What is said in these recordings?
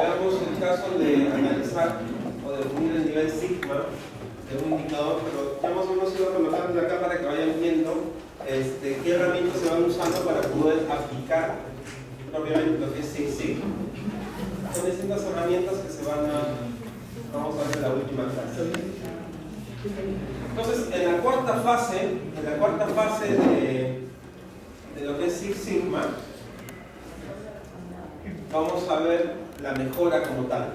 veamos el caso de analizar o definir el nivel sigma de un indicador, pero ya más o menos ido colocando acá para que vayan viendo qué herramientas se van usando para poder aplicar propiamente lo que es Six Sigma. Son distintas herramientas que se van a, vamos a ver en la última clase. Entonces, en la cuarta fase de lo que es Six Sigma, vamos a ver la mejora como tal.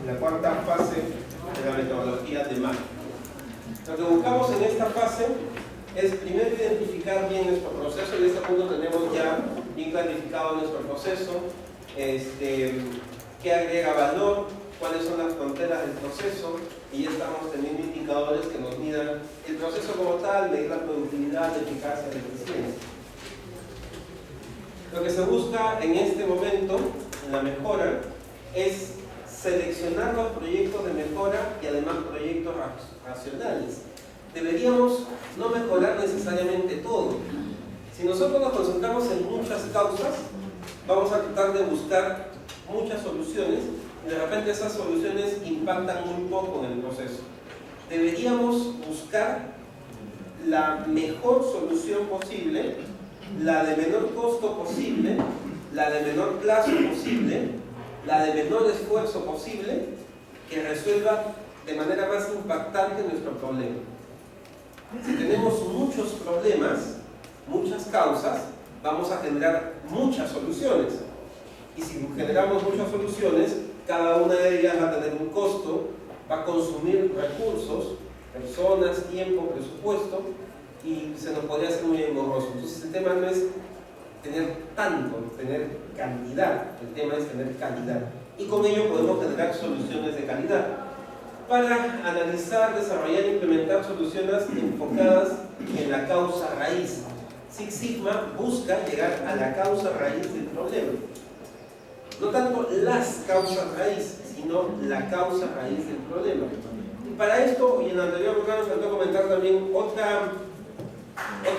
La cuarta fase de la metodología de MAC. Lo que buscamos en esta fase es primero identificar bien nuestro proceso. En este punto tenemos ya bien clarificado nuestro proceso, qué agrega valor, cuáles son las fronteras del proceso, y ya estamos teniendo indicadores que nos midan el proceso como tal, medir la productividad, la eficacia, la eficiencia. Lo que se busca en este momento, en la mejora, es seleccionar los proyectos de mejora y además proyectos racionales. Deberíamos no mejorar necesariamente todo. Si nosotros nos concentramos en muchas causas, vamos a tratar de buscar muchas soluciones y de repente esas soluciones impactan muy poco en el proceso. Deberíamos buscar la mejor solución posible, la de menor costo posible, la de menor plazo posible, la de menor esfuerzo posible, que resuelva de manera más impactante nuestro problema. Si tenemos muchos problemas, muchas causas, vamos a generar muchas soluciones. Y si generamos muchas soluciones, cada una de ellas va a tener un costo, va a consumir recursos, personas, tiempo, presupuesto, y se nos podría hacer muy engorroso. Entonces el tema no es tener tanto, tener cantidad, el tema es tener calidad. Y con ello podemos generar soluciones de calidad para analizar, desarrollar e implementar soluciones enfocadas en la causa raíz. Six Sigma busca llegar a la causa raíz del problema. No tanto las causas raíz, sino la causa raíz del problema. Y para esto, y en el anterior programa nos faltó comentar también otra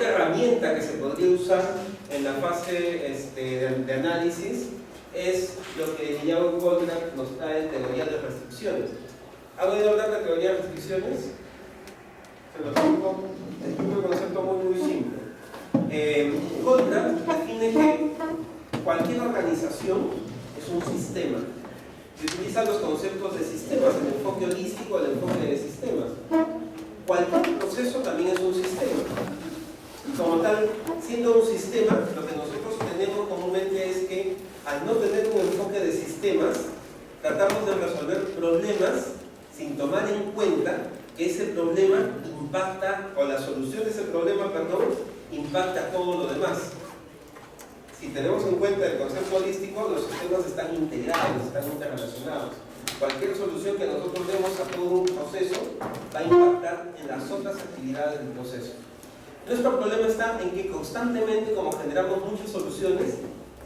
herramienta que se podría usar en la fase de análisis, es lo que Yao Goldberg nos trae en teoría de restricciones. ¿Han oído hablar de teoría de restricciones? Se lo explico, es un concepto muy simple. Goldberg define que cualquier organización es un sistema y utiliza los conceptos de sistemas, el enfoque holístico, el enfoque de sistemas. Cualquier proceso también es un sistema. Como tal, siendo un sistema, lo que nosotros tenemos comúnmente es que al no tener un enfoque de sistemas, tratamos de resolver problemas sin tomar en cuenta que ese problema impacta, o la solución de ese problema, perdón, impacta todo lo demás. Si tenemos en cuenta el concepto holístico, los sistemas están integrados, están interrelacionados. Cualquier solución que nosotros demos a todo un proceso va a impactar en las otras actividades del proceso. Nuestro problema está en que constantemente, como generamos muchas soluciones,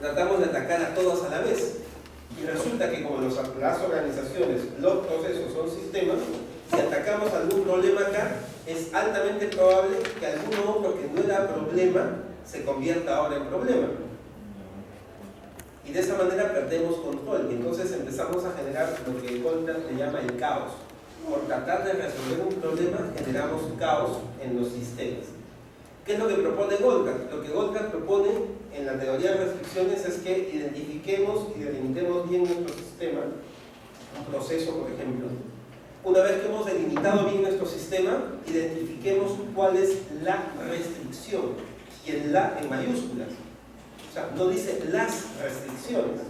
tratamos de atacar a todas a la vez. Y resulta que como las organizaciones, los procesos son sistemas, si atacamos algún problema acá, es altamente probable que algún otro que no era problema se convierta ahora en problema. Y de esa manera perdemos control y entonces empezamos a generar lo que Goldberg le llama el caos. Por tratar de resolver un problema generamos caos en los sistemas. ¿Qué es lo que propone Goldberg? Lo que Goldberg propone en la teoría de restricciones es que identifiquemos y delimitemos bien nuestro sistema, un proceso por ejemplo. Una vez que hemos delimitado bien nuestro sistema, identifiquemos cuál es la restricción, y el la en mayúsculas. O sea, no dice las restricciones,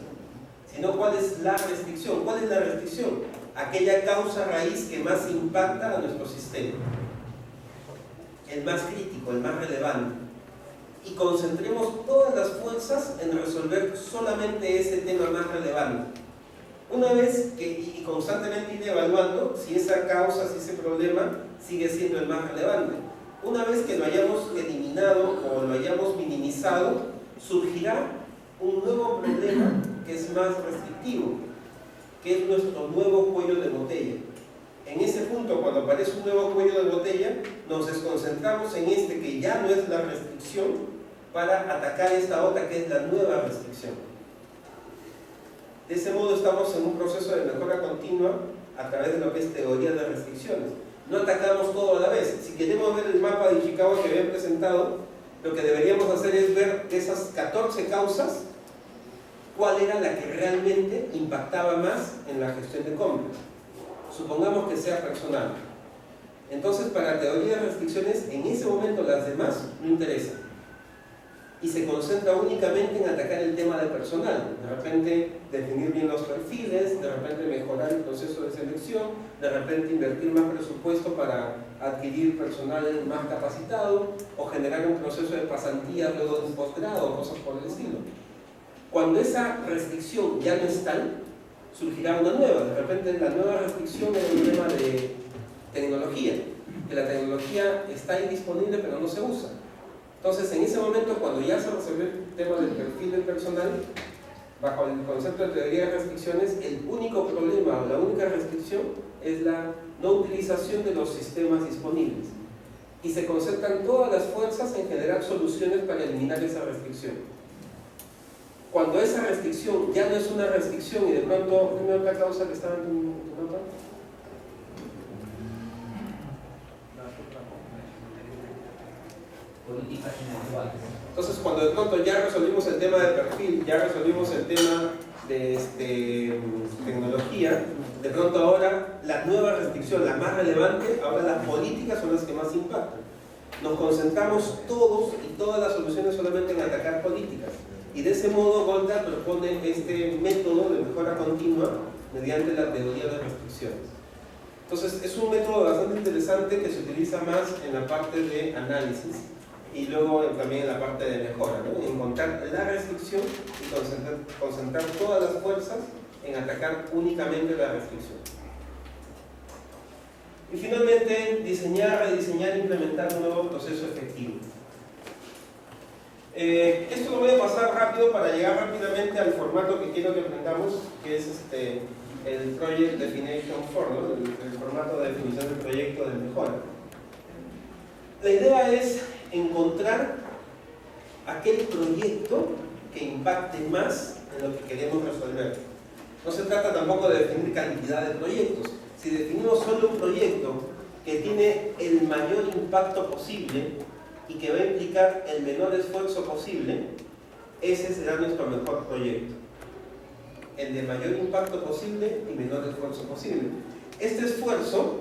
sino cuál es la restricción. ¿Cuál es la restricción? Aquella causa raíz que más impacta a nuestro sistema, el más crítico, el más relevante. Y concentremos todas las fuerzas en resolver solamente ese tema más relevante. Una vez que, y constantemente ir evaluando si esa causa, si ese problema sigue siendo el más relevante. Una vez que lo hayamos eliminado o lo hayamos minimizado, surgirá un nuevo problema que es más restrictivo, que es nuestro nuevo cuello de botella. En ese punto, cuando aparece un nuevo cuello de botella, nos desconcentramos en este que ya no es la restricción para atacar esta otra que es la nueva restricción. De ese modo estamos en un proceso de mejora continua a través de lo que es teoría de restricciones. No atacamos todo a la vez. Si queremos ver el mapa de Chicago que habían presentado, lo que deberíamos hacer es ver de esas 14 causas, cuál era la que realmente impactaba más en la gestión de compras. Supongamos que sea personal. Entonces, para teoría de restricciones, en ese momento las demás no interesan. Y se concentra únicamente en atacar el tema de personal. De repente, definir bien los perfiles, de repente mejorar el proceso de selección, de repente invertir más presupuesto para adquirir personal más capacitado, o generar un proceso de pasantía luego de un posgrado, cosas por el estilo. Cuando esa restricción ya no está, surgirá una nueva. De repente la nueva restricción es un tema de tecnología, que la tecnología está ahí disponible pero no se usa. Entonces, en ese momento, cuando ya se resolvió el tema del perfil del personal, bajo el concepto de teoría de restricciones, el único problema o la única restricción es la no utilización de los sistemas disponibles. Y se concentran todas las fuerzas en generar soluciones para eliminar esa restricción. Cuando esa restricción ya no es una restricción y de pronto, ¿qué otra causa que estaba en tu nota? Políticas individuales. Entonces, cuando de pronto ya resolvimos el tema de perfil, ya resolvimos el tema de tecnología, de pronto ahora la nueva restricción, la más relevante, ahora las políticas son las que más impactan. Nos concentramos todos y todas las soluciones solamente en atacar políticas. Y de ese modo Goldar propone este método de mejora continua mediante la teoría de restricciones. Entonces, es un método bastante interesante que se utiliza más en la parte de análisis y luego también en la parte de mejora, ¿no? Encontrar la restricción y concentrar todas las fuerzas en atacar únicamente la restricción. Y finalmente, diseñar, rediseñar e implementar un nuevo proceso efectivo. Esto lo voy a pasar rápido para llegar rápidamente al formato que quiero que aprendamos, que es el Project Definition Form, ¿no? el formato de definición del proyecto de mejora. La idea es encontrar aquel proyecto que impacte más en lo que queremos resolver. No se trata tampoco de definir cantidad de proyectos. Si definimos solo un proyecto que tiene el mayor impacto posible y que va a implicar el menor esfuerzo posible, ese será nuestro mejor proyecto. El de mayor impacto posible y menor esfuerzo posible. Este esfuerzo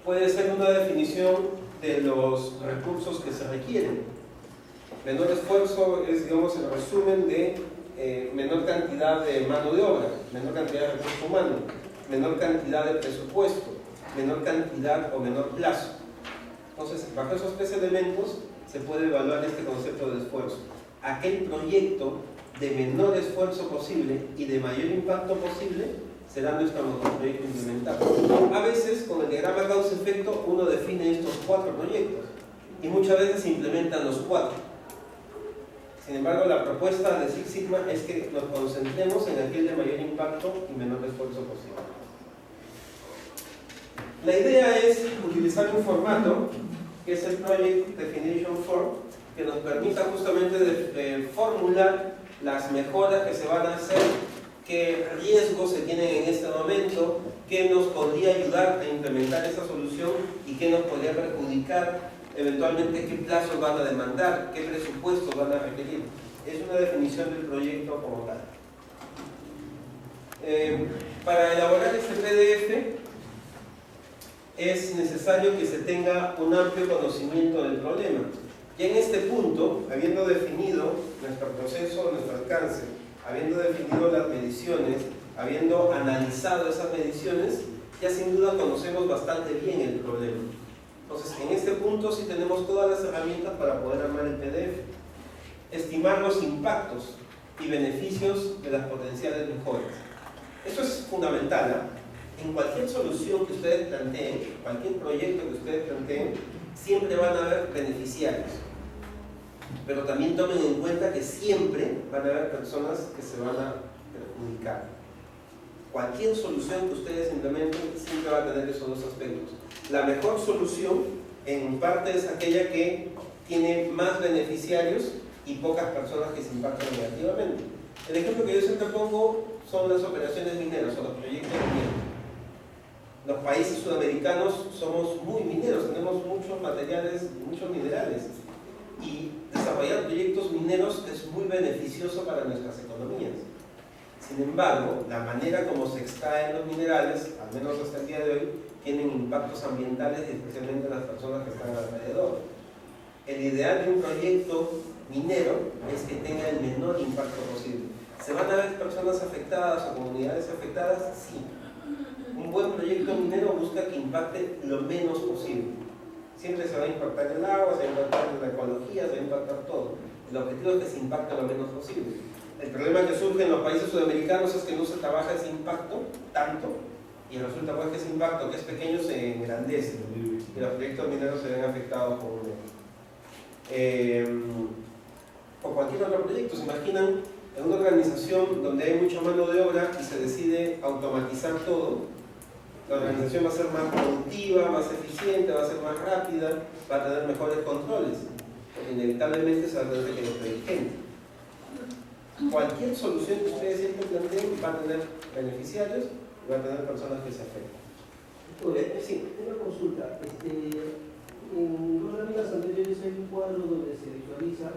puede ser una definición de los recursos que se requieren. Menor esfuerzo es, digamos, el resumen de menor cantidad de mano de obra, menor cantidad de recurso humano, menor cantidad de presupuesto, menor cantidad o menor plazo. Entonces, bajo esos tres elementos se puede evaluar este concepto de esfuerzo. Aquel proyecto de menor esfuerzo posible y de mayor impacto posible será nuestro mejor proyecto implementado. A veces, con el diagrama causa-efecto, uno define estos 4 proyectos y muchas veces se implementan los 4. Sin embargo, la propuesta de Six Sigma es que nos concentremos en aquel de mayor impacto y menor esfuerzo posible. La idea es utilizar un formato que es el Project Definition Form, que nos permita justamente formular las mejoras que se van a hacer, qué riesgos se tienen en este momento, qué nos podría ayudar a implementar esa solución y qué nos podría perjudicar, eventualmente qué plazos van a demandar, qué presupuestos van a requerir. Es una definición del proyecto como tal. Para elaborar este PDF es necesario que se tenga un amplio conocimiento del problema. Y en este punto, habiendo definido nuestro proceso, nuestro alcance, habiendo definido las mediciones, habiendo analizado esas mediciones, ya sin duda conocemos bastante bien el problema. Entonces, en este punto sí tenemos todas las herramientas para poder armar el PDF. Estimar los impactos y beneficios de las potenciales mejoras. Esto es fundamental, ¿eh? En cualquier solución que ustedes planteen, cualquier proyecto que ustedes planteen, siempre van a haber beneficiarios. Pero también tomen en cuenta que siempre van a haber personas que se van a perjudicar. Cualquier solución que ustedes implementen siempre va a tener esos dos aspectos. La mejor solución, en parte, es aquella que tiene más beneficiarios y pocas personas que se impactan negativamente. El ejemplo que yo siempre pongo son las operaciones mineras o los proyectos mineros. Los países sudamericanos somos muy mineros, tenemos muchos materiales, muchos minerales, y desarrollar proyectos mineros es muy beneficioso para nuestras economías. Sin embargo, la manera como se extraen los minerales, al menos hasta el día de hoy, tienen impactos ambientales, especialmente en las personas que están alrededor. El ideal de un proyecto minero es que tenga el menor impacto posible. ¿Se van a ver personas afectadas o comunidades afectadas? Sí. Un buen proyecto minero busca que impacte lo menos posible. Siempre se va a impactar el agua, se va a impactar la ecología, se va a impactar todo. El objetivo es que se impacte lo menos posible. El problema que surge en los países sudamericanos es que no se trabaja ese impacto tanto, y resulta pues que ese impacto, que es pequeño, se engrandece y los proyectos mineros se ven afectados por o cualquier otro proyecto. ¿Se imaginan en una organización donde hay mucha mano de obra y se decide automatizar todo? La organización va a ser más productiva, más eficiente, va a ser más rápida, va a tener mejores controles, porque inevitablemente se va a tener que requerir gente. Cualquier solución que ustedes siempre planteen va a tener beneficiarios y va a tener personas que se afecten. Sí, una consulta. En dos láminas anteriores hay un cuadro donde se visualiza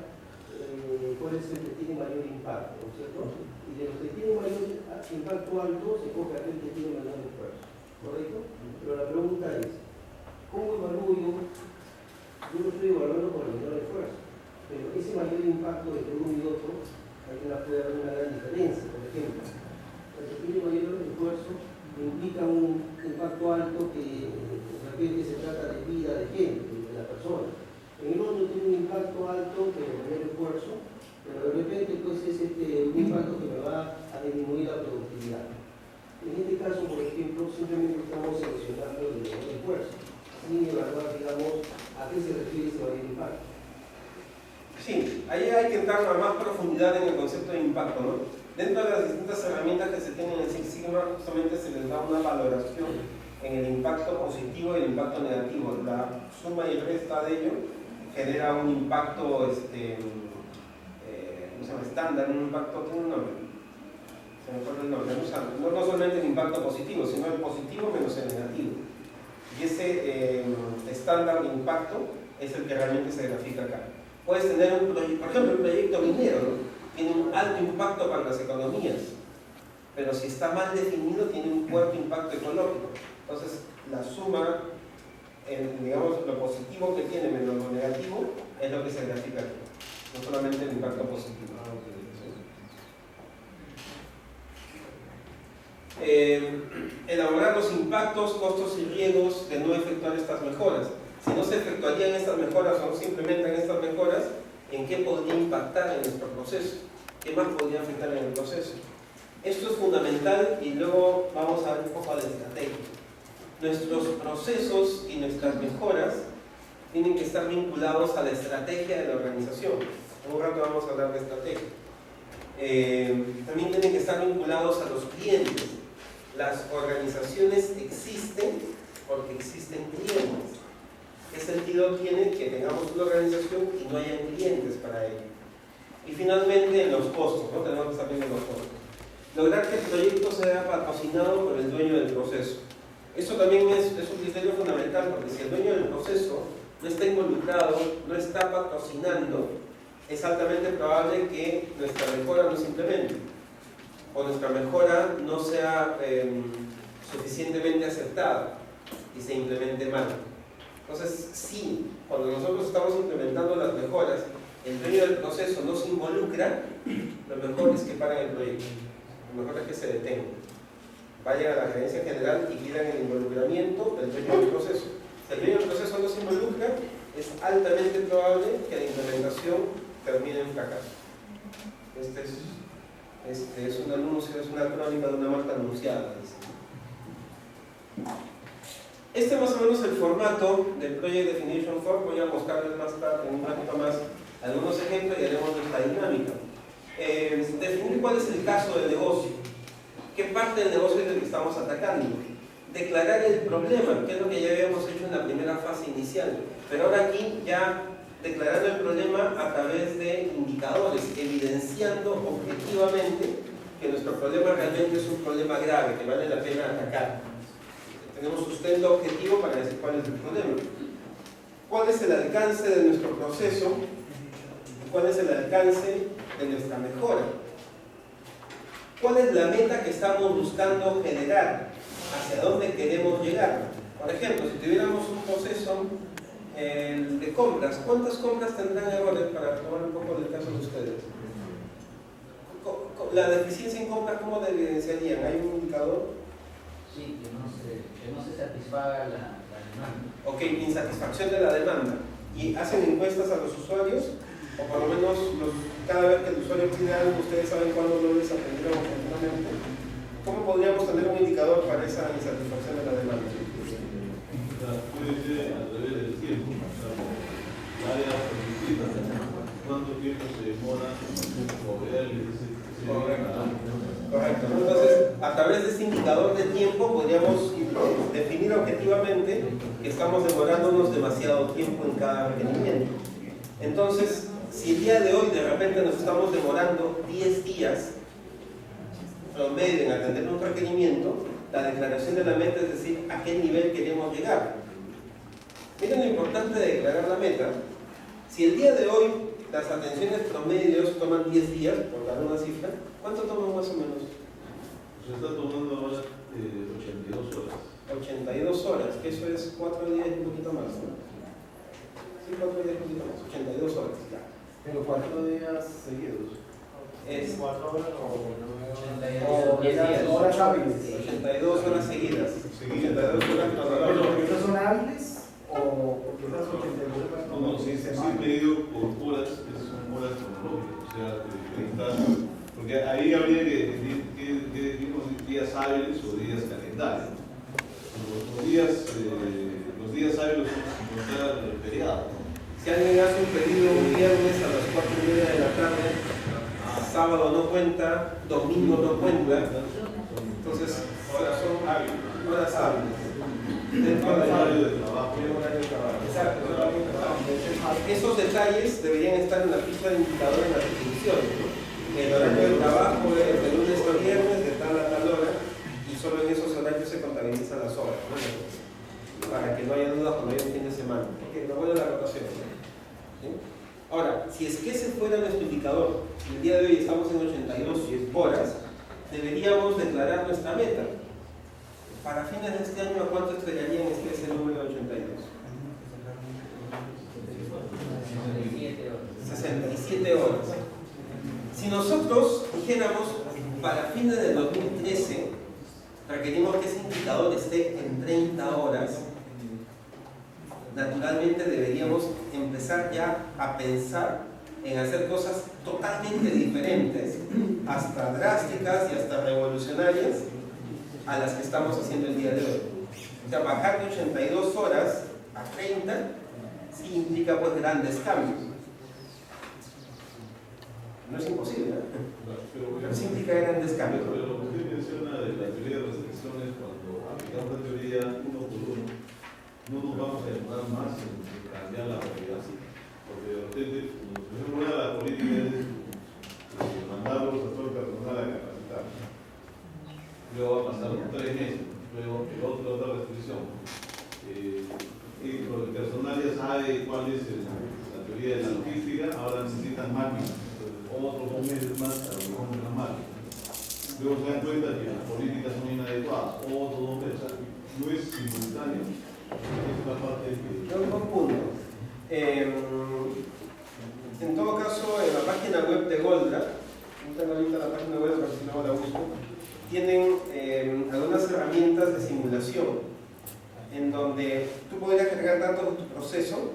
cuál es el que tiene mayor impacto, ¿no es cierto? Y de los que tienen mayor impacto alto se coge aquel que tiene menor esfuerzo, ¿correcto? Pero la pregunta es, ¿cómo evalúo yo? Yo lo estoy evaluando por el menor esfuerzo, pero ese mayor impacto entre uno y otro, alguien puede haber una gran diferencia. Por ejemplo, el que tiene mayor esfuerzo implica un impacto alto que de repente se trata de vida de gente, de la persona. En el otro tiene un impacto alto, pero mayor esfuerzo, pero de repente pues es un impacto que me va a disminuir la productividad. En este caso, por ejemplo, simplemente estamos seleccionando el menor esfuerzo, sin evaluar, digamos, a qué se refiere ese mayor impacto. Sí, ahí hay que entrar a más profundidad en el concepto de impacto, ¿no? Dentro de las distintas herramientas que se tienen en Six Sigma, justamente se les da una valoración en el impacto positivo y el impacto negativo. La suma y resta de ello genera un impacto estándar, un impacto, tiene un nombre. Se me acuerda el nombre, no solamente el impacto positivo, sino el positivo menos el negativo. Y ese estándar de impacto es el que realmente se grafica acá. Puedes tener un proyecto, por ejemplo, un proyecto minero, ¿no? Tiene un alto impacto para las economías, pero si está mal definido tiene un fuerte impacto ecológico. Entonces, la suma, digamos, lo positivo que tiene menos lo negativo es lo que se grafica aquí, no solamente el impacto positivo. Elaborar los impactos, costos y riesgos de no efectuar estas mejoras. Si no se efectuarían estas mejoras o no se implementan estas mejoras, ¿en qué podría impactar en nuestro proceso? ¿Qué más podría afectar en el proceso? Esto es fundamental y luego vamos a ver un poco de estrategia. Nuestros procesos y nuestras mejoras tienen que estar vinculados a la estrategia de la organización. En un rato vamos a hablar de estrategia. También tienen que estar vinculados a los clientes. Las organizaciones existen porque existen clientes. ¿Qué sentido tiene que tengamos una organización y no haya clientes para ello? Y finalmente en los costos, ¿no? Tenemos que estar viendo los costos. Lograr que el proyecto sea patrocinado por el dueño del proceso. Eso también es un criterio fundamental, porque si el dueño del proceso no está involucrado, no está patrocinando, es altamente probable que nuestra mejora no se implemente, o nuestra mejora no sea suficientemente aceptada y se implemente mal. Entonces, sí, cuando nosotros estamos implementando las mejoras, el dueño del proceso no se involucra, lo mejor es que paren el proyecto, lo mejor es que se detengan. Vayan a la gerencia general y pidan el involucramiento del dueño del proceso. Si el dueño del proceso no se involucra, es altamente probable que la implementación termine en fracaso. Este es un anuncio, es una crónica de una marca anunciada. Este es más o menos el formato del Project Definition Form. Voy a mostrarles más tarde, en un ratito más, algunos ejemplos y haremos nuestra dinámica. Definir cuál es el caso del negocio, qué parte del negocio es el que estamos atacando, declarar el problema, que es lo que ya habíamos hecho en la primera fase inicial, pero ahora aquí ya declarando el problema a través de indicadores, evidenciando objetivamente que nuestro problema realmente es un problema grave, que vale la pena atacar. Tenemos sustento objetivo para decir cuál es el problema. ¿Cuál es el alcance de nuestro proceso? ¿Cuál es el alcance de nuestra mejora? ¿Cuál es la meta que estamos buscando generar? ¿Hacia dónde queremos llegar? Por ejemplo, si tuviéramos un proceso de compras, ¿cuántas compras tendrán errores para tomar un poco del caso de ustedes? La deficiencia en compras, ¿cómo la evidenciarían? ¿Hay un indicador? Sí, que no se satisfaga la demanda. Ok, insatisfacción de la demanda. ¿Y hacen encuestas a los usuarios? O por lo menos cada vez que el usuario pide algo, ustedes saben cuándo no les atendieron oportunamente. ¿Cómo podríamos tener un indicador para esa insatisfacción de la demanda? Puede ser a través del tiempo. Áreas distintas. ¿Cuánto tiempo se demora en mover ese Correcto. Entonces, a través de este indicador de tiempo podríamos definir objetivamente que estamos demorándonos demasiado tiempo en cada requerimiento. Entonces, si el día de hoy de repente nos estamos demorando 10 días promedio en atender un requerimiento, la declaración de la meta es decir, a qué nivel queremos llegar. Miren lo importante de declarar la meta. Si el día de hoy las atenciones promedios toman 10 días, por dar una cifra, ¿cuánto toman más o menos? Se está tomando ahora 82 horas. 82 horas, que eso es 4 días y un poquito más, ¿no? Sí, 4 días y un poquito más, 82 horas, ya. Pero 4 días seguidos. Es 4 horas o 10 días. horas hábiles. 82 horas seguidas. 82 horas ¿Pero cronológicas. porque esas son hábiles o porque esas 82 horas No, si es medido por horas, son horas cronológicas. O sea, porque ahí habría que definir días hábiles o días calendarios. Los días hábiles son contar el feriado. Si alguien hace un pedido un viernes a las 4:30 de la tarde, sábado no cuenta, domingo no cuenta, entonces ahora son horas hábiles. Dentro del horario de trabajo. Exacto, esos detalles deberían estar en la ficha de indicadores en las definiciones, ¿no? El horario de trabajo es de lunes a viernes, de tal a tal hora, y solo en esos horarios se contabilizan las horas, ¿no? Para que no haya dudas cuando haya un fin de semana. Ok, me voy a la rotación. ¿Sí? Ahora, si es que ese fuera nuestro indicador, y el día de hoy estamos en 82 horas, deberíamos declarar nuestra meta. Para fines de este año, ¿a cuánto estrellarían ese número de 82? 67 horas. Si nosotros dijéramos, para fines de 2013, requerimos que ese indicador esté en 30 horas, naturalmente deberíamos empezar ya a pensar en hacer cosas totalmente diferentes, hasta drásticas y hasta revolucionarias, a las que estamos haciendo el día de hoy. O sea, bajar de 82 horas a 30 sí implica pues grandes cambios. No es imposible, ¿eh? Pero sí implica grandes cambios. Pero lo que usted menciona de la teoría de restricciones, cuando aplicamos la teoría uno por uno, no nos vamos a demorar más en cambiar la realidad. Porque de repente, una de las políticas es mandarlos a todo el personal a capacitar. Luego va a pasar 3 meses, luego otra restricción. Y el personal ya sabe cuál es la teoría de la logística, ahora necesitan máquinas. Otros 2 meses más a lo mejor de la máquina. Luego se dan cuenta que las políticas son inadecuadas, otros 2 meses. No es simultáneo. Es la parte que... Un punto. En todo caso, en la página web de Goldra, no tengo ahorita la página web, pero si no la busco, tienen algunas herramientas de simulación en donde tú podrías cargar datos de tu proceso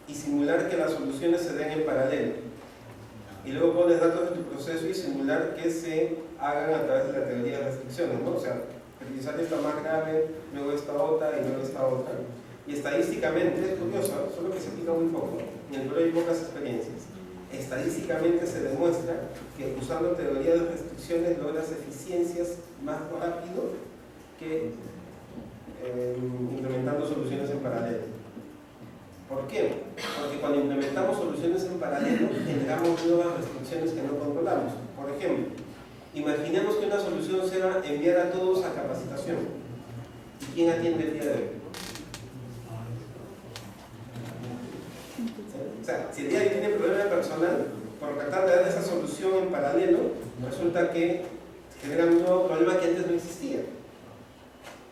y simular que las soluciones se den en paralelo. Y luego pones datos de tu proceso y simular que se hagan a través de la teoría de restricciones, ¿no? O sea, revisar esta más grave, luego esta otra y luego esta otra. Y estadísticamente, es curioso, solo que se aplica muy poco, y en el Perú hay pocas experiencias. Estadísticamente se demuestra que usando teoría de restricciones logras eficiencias más rápido que implementando soluciones en paralelo. ¿Por qué? Porque cuando implementamos soluciones en paralelo, generamos nuevas restricciones que no controlamos. Por ejemplo, imaginemos que una solución sea enviar a todos a capacitación. ¿Y quién atiende el día de hoy? O sea, si el día de hoy tiene problema de personal, por tratar de dar esa solución en paralelo, resulta que genera un nuevo problema que antes no existía.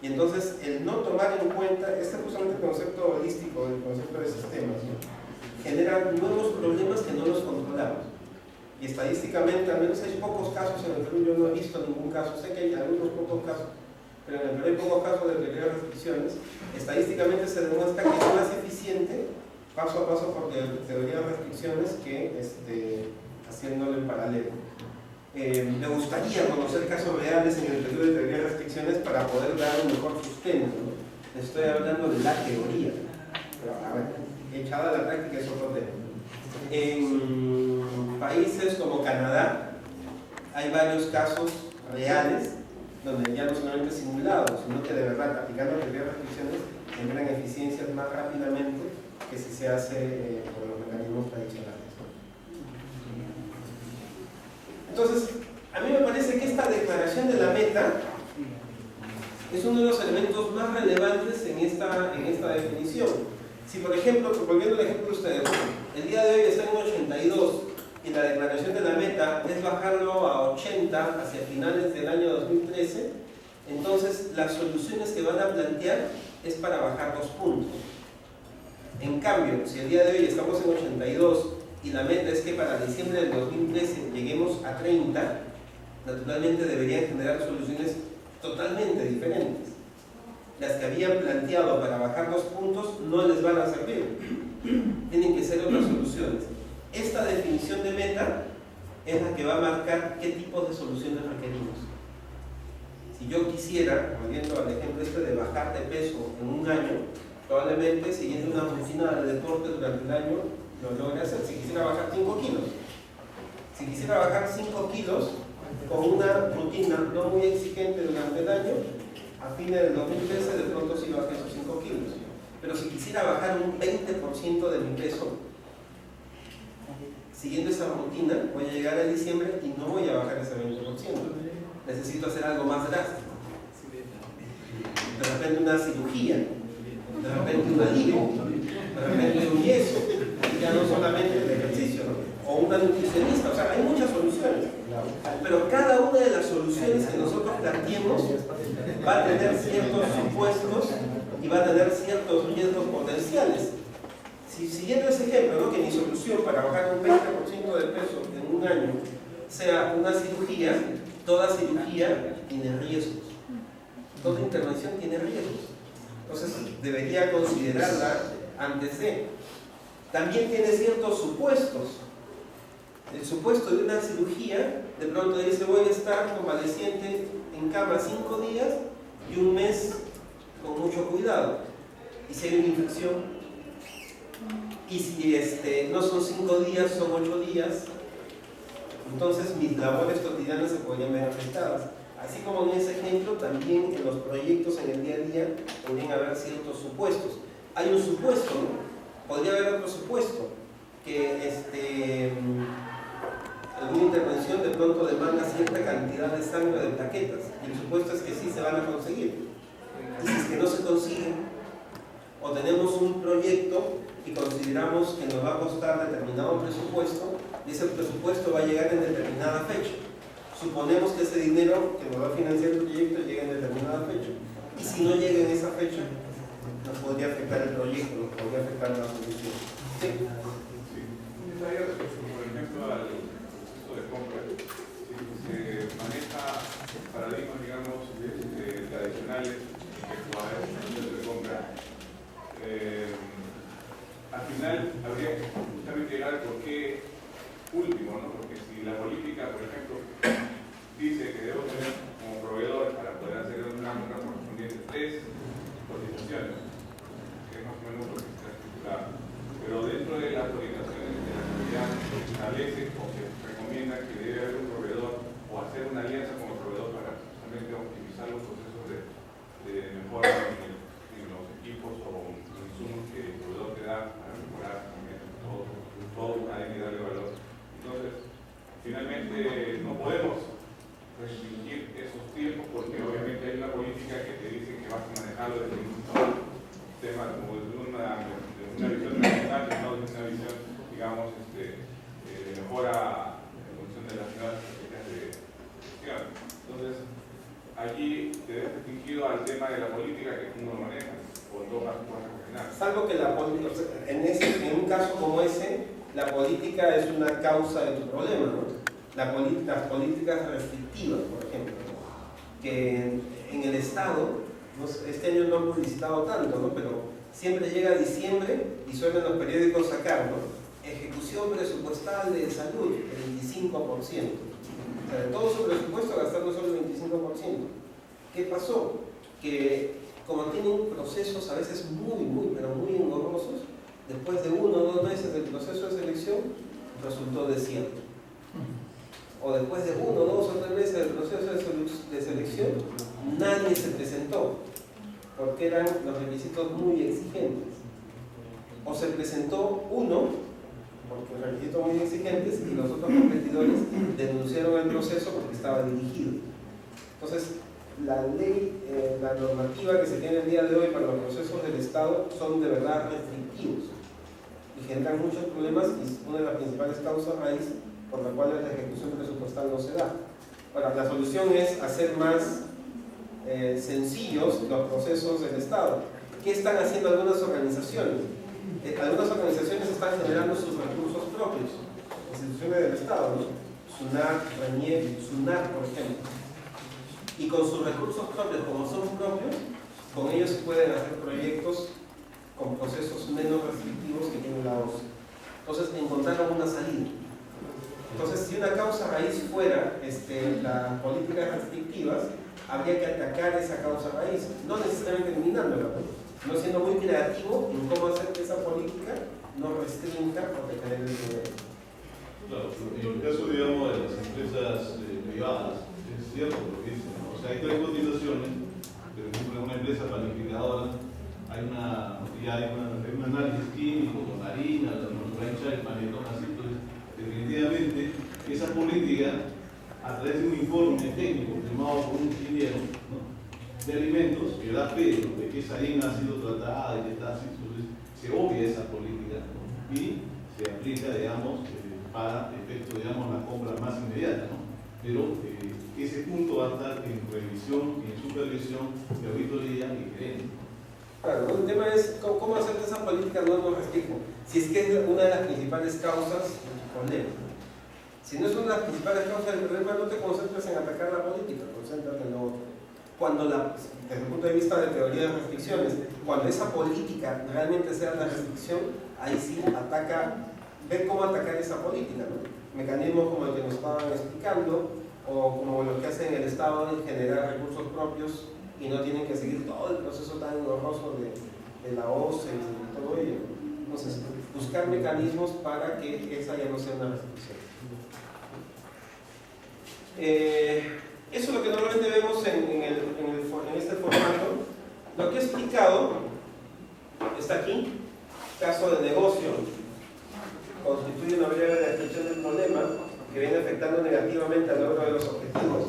Y entonces, el no tomar en cuenta, este es justamente el concepto holístico, el concepto de sistemas, ¿no? Genera nuevos problemas que no los controlamos. Y estadísticamente, al menos hay pocos casos en el Perú, yo no he visto ningún caso, sé que hay algunos pocos casos, pero en el Perú hay pocos casos de teoría de restricciones. Estadísticamente se demuestra que es más eficiente, paso a paso, por teoría de restricciones que haciéndolo en paralelo. Me gustaría conocer casos reales en el Perú de teoría de restricciones para poder dar un mejor sustento, ¿no? Estoy hablando de la teoría, pero a ver, echada a la práctica es otro tema. En países como Canadá hay varios casos reales donde ya no solamente simulados, sino que de verdad aplicando teoría de restricciones generan eficiencias más rápidamente que si se hace por los mecanismos tradicionales. Entonces, a mí me parece que esta declaración de la meta es uno de los elementos más relevantes en esta definición. Si, por ejemplo, volviendo al ejemplo de ustedes, el día de hoy está en 82 y la declaración de la meta es bajarlo a 80 hacia finales del año 2013, entonces las soluciones que van a plantear es para bajar 2 puntos. En cambio, si el día de hoy estamos en 82 y la meta es que para diciembre del 2013 lleguemos a 30, naturalmente deberían generar soluciones totalmente diferentes. Las que habían planteado para bajar 2 puntos no les van a servir. Tienen que ser otras soluciones. Esta definición de meta es la que va a marcar qué tipo de soluciones requerimos. Si yo quisiera, volviendo al ejemplo de bajar de peso en un año, probablemente siguiendo una rutina de deporte durante el año lo logre hacer. Si quisiera bajar 5 kilos, si quisiera bajar 5 kilos con una rutina no muy exigente durante el año, a fines del 2013 de pronto sí bajé esos 5 kilos. Pero si quisiera bajar un 20% de mi peso, siguiendo esa rutina, voy a llegar a diciembre y no voy a bajar ese 20%. Necesito hacer algo más drástico. De repente una cirugía, de repente una lipo, de repente un yeso, ya no solamente el ejercicio, ¿no? O una nutricionista, o sea, hay muchas soluciones. Pero cada una de las soluciones que nosotros planteemos va a tener ciertos supuestos y va a tener ciertos riesgos potenciales. Si siguiendo ese ejemplo, ¿no? Que mi solución para bajar un 20% de peso en un año sea una cirugía, toda cirugía tiene riesgos. Toda intervención tiene riesgos. Entonces debería considerarla antes de. También tiene ciertos supuestos. El supuesto de una cirugía, de pronto dice voy a estar convaleciente en cama 5 días y un mes con mucho cuidado. Y si hay una infección, y si no son 5 días, son 8 días, entonces mis labores cotidianas se podrían ver afectadas. Así como en ese ejemplo, también en los proyectos en el día a día podrían haber ciertos supuestos. Hay un supuesto, ¿no? Podría haber otro supuesto, que alguna intervención de pronto demanda cierta cantidad de sangre de plaquetas, y el supuesto es que sí se van a conseguir. Y si es que no se consiguen, o tenemos un proyecto y consideramos que nos va a costar determinado presupuesto, y ese presupuesto va a llegar en determinada fecha. Suponemos que ese dinero que nos va a financiar el proyecto llegue en determinada fecha. Y si no llega en esa fecha, nos podría afectar el proyecto, nos podría afectar la solución. ¿Sí? Por ejemplo, al proceso de compra, si se maneja paradigmas, digamos, tradicionales que cuadran el proceso de compra, al final habría que justamente llegar al porqué último, ¿no? Porque si la política, por ejemplo, dice que debo tener como proveedor para poder hacer una correspondiente 3 cotizaciones, que es más o menos lo que está estipulado, pero dentro de gestionarlo desde un tema como desde una visión nacional, sino desde una visión, digamos, de mejora en función de las nuevas estrategias de gestión. Entonces, allí te ves restringido al tema de la política que tú no manejas, o en todo caso puedes gestionar. Salvo que en un caso como ese, la política es una causa de tu problema, ¿no? Las políticas restrictivas, por ejemplo, ¿no? Que en el Estado, este año no hemos visitado tanto, ¿no? Pero siempre llega diciembre y suelen los periódicos sacar, ¿no? Ejecución presupuestal de salud, el 25%. O sea, de todo su presupuesto gastando solo el 25%. ¿Qué pasó? Que como tienen procesos a veces pero muy engorrosos, después de 1 o 2 meses del proceso de selección, resultó desierto. O después de 1, 2 o 3 meses del proceso de selección, nadie se presentó, porque eran los requisitos muy exigentes. O se presentó uno, porque los requisitos muy exigentes, y los otros competidores denunciaron el proceso porque estaba dirigido. Entonces, la ley, la normativa que se tiene el día de hoy para los procesos del Estado son de verdad restrictivos y generan muchos problemas, y es una de las principales causas raíz por la cual la ejecución presupuestal no se da. Ahora, la solución es hacer más sencillos los procesos del Estado. ¿Qué están haciendo algunas organizaciones? Algunas organizaciones están generando sus recursos propios, instituciones del Estado, ¿no? SUNAT, RENIEC, SUNAT, por ejemplo. Y con sus recursos propios, como son propios, con ellos se pueden hacer proyectos con procesos menos restrictivos que tiene la OCDE. Entonces encontraron una salida. Entonces, si una causa raíz fuera las políticas restrictivas, habría que atacar esa causa raíz, no necesariamente eliminándola, no siendo muy creativo en cómo hacer que esa política no restrinja o te genere el dinero. Claro, en el caso, digamos, de las empresas privadas, es cierto lo que dicen, ¿no? O sea, hay 3 cotizaciones, pero por ejemplo, en una empresa planificadora hay un análisis químico con la harina, la manufactura, el panetón, así. Entonces, definitivamente, esa política, a través de un informe técnico firmado por un ingeniero, ¿no?, de alimentos, que da fe de que esa harina ha sido tratada y que está así, entonces se obvia esa política, ¿no?, y se aplica, digamos, para efecto, digamos, la compra más inmediata, ¿no? Pero ese punto va a estar en revisión, en supervisión de auditoría y gerencia. Claro, el tema es cómo hacer que esa política no nos restrinja, si es que es una de las principales causas del problema. Si no es una de las principales causas del problema, no te concentres en atacar la política, concéntrate en lo otro. Desde el punto de vista de teoría de restricciones, cuando esa política realmente sea la restricción, ahí sí ver cómo atacar esa política, ¿no? Mecanismos como el que nos estaban explicando, o como lo que hace en el Estado en generar recursos propios y no tienen que seguir todo el proceso tan engorroso de la OCDE y todo ello. Entonces, buscar mecanismos para que esa ya no sea una restricción. Eso es lo que normalmente vemos en este formato. Lo que he explicado está aquí. Caso de negocio constituye una breve descripción del problema que viene afectando negativamente al logro de los objetivos.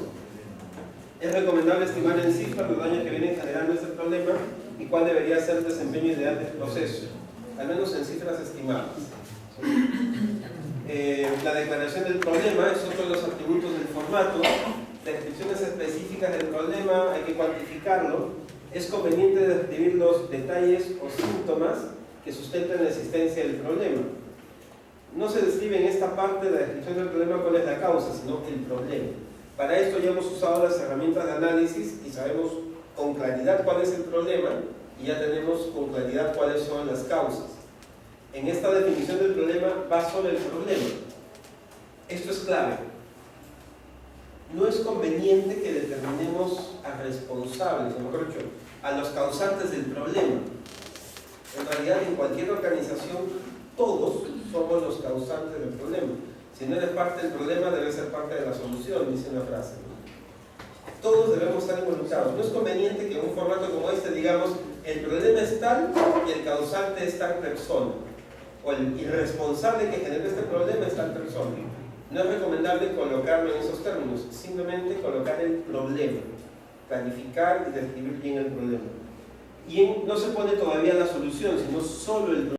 Es recomendable estimar en cifras los daños que vienen generando este problema y cuál debería ser el desempeño ideal del proceso, al menos en cifras estimadas. La declaración del problema es otro de los atributos del formato. Descripciones específicas del problema, hay que cuantificarlo. Es conveniente describir los detalles o síntomas que sustenten la existencia del problema. No se describe en esta parte de la descripción del problema cuál es la causa, sino el problema. Para esto ya hemos usado las herramientas de análisis y sabemos con claridad cuál es el problema y ya tenemos con claridad cuáles son las causas. En esta definición del problema va solo el problema. Esto es clave. No es conveniente que determinemos a responsables, o mejor dicho, a los causantes del problema. En realidad, en cualquier organización, todos somos los causantes del problema. Si no eres parte del problema, debes ser parte de la solución, dice una frase. Todos debemos estar involucrados. No es conveniente que en un formato como este digamos, el problema es tal y el causante es tal persona, o el irresponsable que generó este problema es tal persona. No es recomendable colocarlo en esos términos, simplemente colocar el problema, clarificar y describir bien el problema. y no se pone todavía la solución, sino solo el